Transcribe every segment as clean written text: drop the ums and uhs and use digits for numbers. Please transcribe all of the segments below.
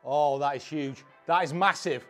Oh, that is huge. That is massive.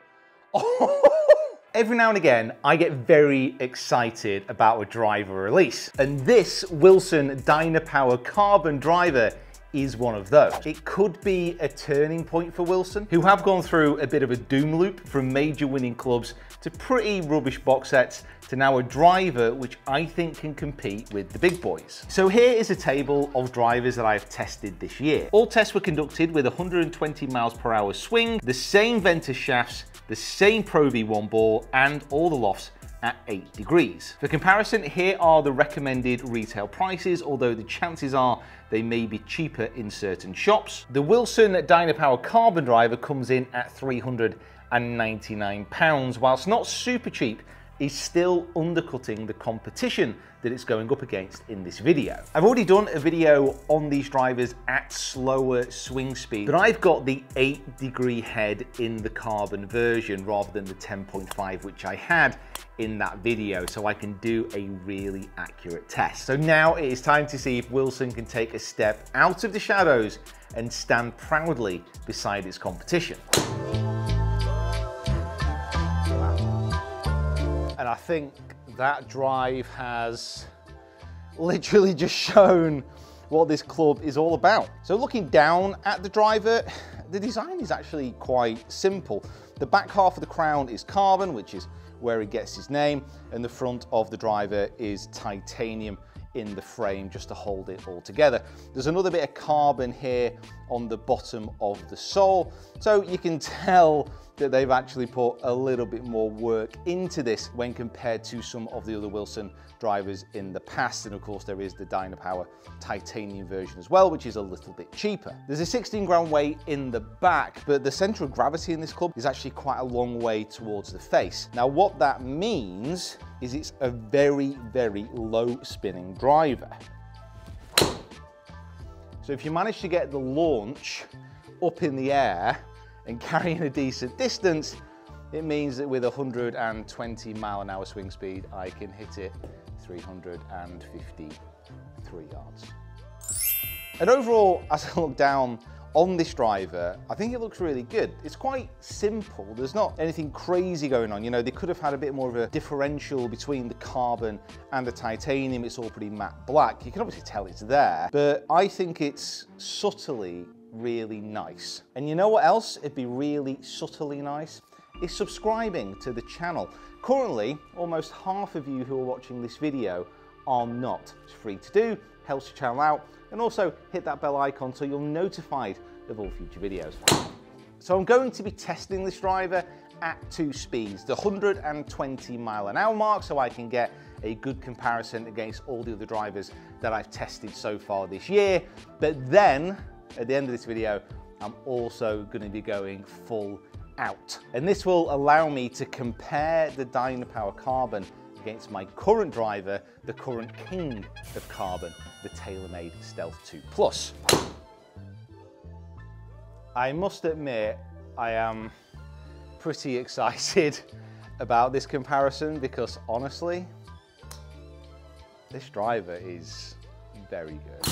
Every now and again, I get very excited about a driver release. And this Wilson Dynapower Carbon driver is one of those. It could be a turning point for Wilson, who have gone through a bit of a doom loop from major winning clubs to pretty rubbish box sets to now a driver which I think can compete with the big boys. So here is a table of drivers that I've tested this year. All tests were conducted with 120 miles per hour swing, the same Ventus shafts, the same Pro V1 ball, and all the lofts at 8 degrees. For comparison, here are the recommended retail prices, although the chances are they may be cheaper in certain shops. The Wilson Dynapower Carbon driver comes in at £399, whilst not super cheap, is still undercutting the competition that it's going up against in this video. I've already done a video on these drivers at slower swing speed, but I've got the 8-degree head in the carbon version rather than the 10.5 which I had in that video, so I can do a really accurate test. So now it is time to see if Wilson can take a step out of the shadows and stand proudly beside its competition. And I think that drive has literally just shown what this club is all about. So looking down at the driver, the design is actually quite simple. The back half of the crown is carbon, which is where it gets its name, and the front of the driver is titanium in the frame just to hold it all together. There's another bit of carbon here on the bottom of the sole, so you can tell that they've actually put a little bit more work into this when compared to some of the other Wilson drivers in the past. And of course there is the Dynapower titanium version as well, which is a little bit cheaper. There's a 16-gram weight in the back, but the center of gravity in this club is actually quite a long way towards the face. Now what that means is it's a very, very low spinning driver. So if you manage to get the launch up in the air and carrying a decent distance, it means that with 120 mile an hour swing speed, I can hit it 353 yards. And overall, as I look down on this driver, I think it looks really good. It's quite simple. There's not anything crazy going on. You know, they could have had a bit more of a differential between the carbon and the titanium. It's all pretty matte black. You can obviously tell it's there, but I think it's subtly really nice. And you know what else it'd be really subtly nice? Is subscribing to the channel. Currently, almost half of you who are watching this video are not. It's free to do, helps the channel out, and also hit that bell icon so you're notified of all future videos. So I'm going to be testing this driver at 2 speeds, the 120 mile an hour mark, so I can get a good comparison against all the other drivers that I've tested so far this year. But then, at the end of this video, I'm also going to be going full out. And this will allow me to compare the Dynapower Carbon against my current driver, the current king of carbon, the TaylorMade Stealth 2 Plus. I must admit, I am pretty excited about this comparison because honestly, this driver is very good.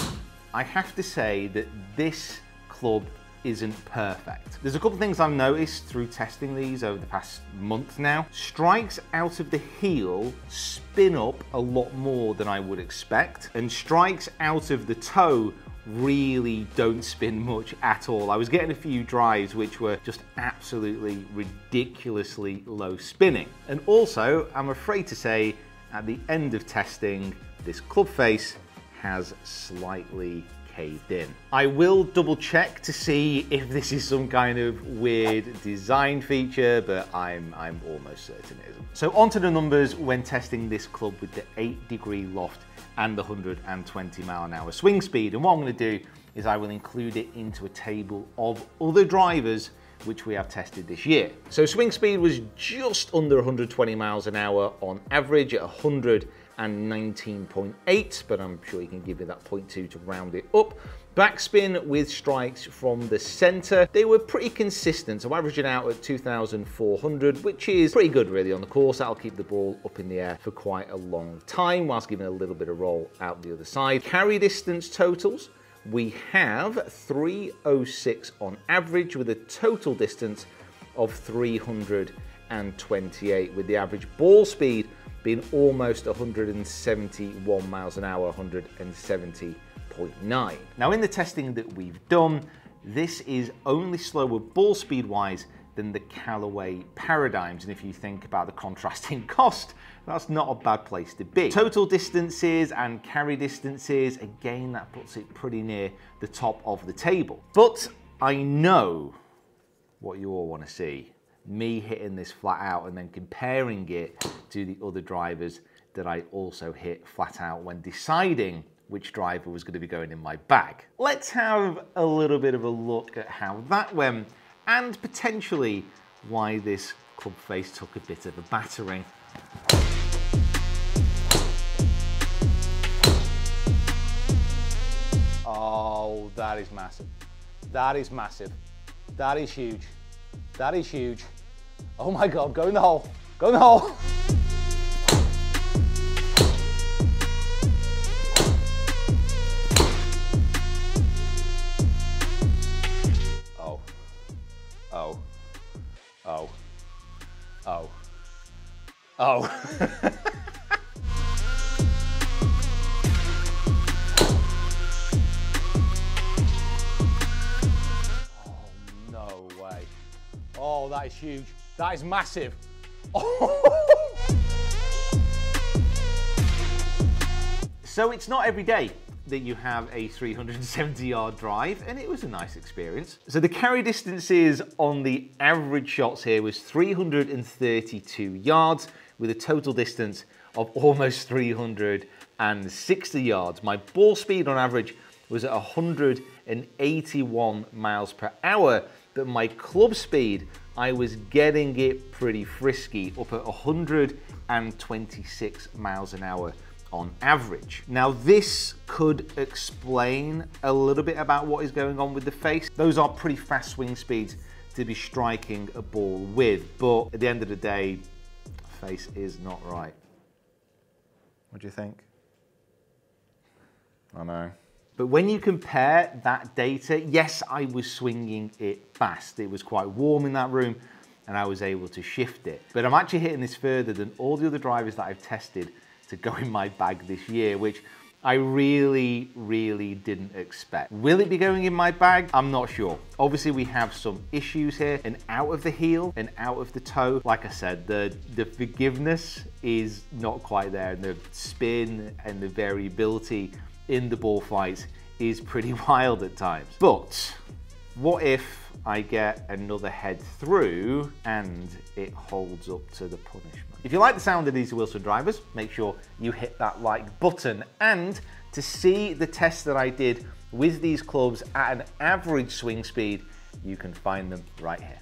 I have to say that this club isn't perfect. There's a couple of things I've noticed through testing these over the past month now. Strikes out of the heel spin up a lot more than I would expect, and strikes out of the toe really don't spin much at all. I was getting a few drives which were just absolutely ridiculously low spinning. And also, I'm afraid to say, at the end of testing, this club face has slightly caved in. I will double check to see if this is some kind of weird design feature, but I'm almost certain it isn't. So onto the numbers when testing this club with the 8-degree loft and the 120 mile an hour swing speed. And what I'm going to do is I will include it into a table of other drivers which we have tested this year. So swing speed was just under 120 miles an hour on average at 119.8, but I'm sure you can give me that 0.2 to round it up. Backspin with strikes from the center, they were pretty consistent, so averaging out at 2,400, which is pretty good really on the course. That'll keep the ball up in the air for quite a long time, whilst giving a little bit of roll out the other side. Carry distance totals we have 306 on average with a total distance of 328, with the average ball speed being almost 171 miles an hour, 170.9. Now in the testing that we've done, this is only slower ball speed wise than the Callaway Paradigms, and if you think about the contrasting cost, that's not a bad place to be. Total distances and carry distances, again, that puts it pretty near the top of the table. But I know what you all want to see. Me hitting this flat out and then comparing it to the other drivers that I also hit flat out when deciding which driver was going to be going in my bag. Let's have a little bit of a look at how that went and potentially why this club face took a bit of a battering. Oh, that is massive. That is massive. That is huge. That is huge. Oh my God, go in the hole. Go in the hole. Oh. Oh. Oh. Oh. Oh. Oh, that is huge. That is massive. Oh. So it's not every day that you have a 370-yard drive, and it was a nice experience. So the carry distances on the average shots here was 332 yards with a total distance of almost 360 yards. My ball speed on average was at 181 miles per hour, but my club speed, I was getting it pretty frisky, up at 126 miles an hour on average. Now this could explain a little bit about what is going on with the face. Those are pretty fast swing speeds to be striking a ball with, but at the end of the day, face is not right. What do you think? I know. But when you compare that data, yes, I was swinging it fast. It was quite warm in that room and I was able to shift it. But I'm actually hitting this further than all the other drivers that I've tested to go in my bag this year, which I really, really didn't expect. Will it be going in my bag? I'm not sure. Obviously we have some issues here, and out of the heel and out of the toe. Like I said, the forgiveness is not quite there, and the spin and the variability in the ball flights is pretty wild at times. But what if I get another head through and it holds up to the punishment? If you like the sound of these Wilson drivers, make sure you hit that like button. And to see the test that I did with these clubs at an average swing speed, you can find them right here.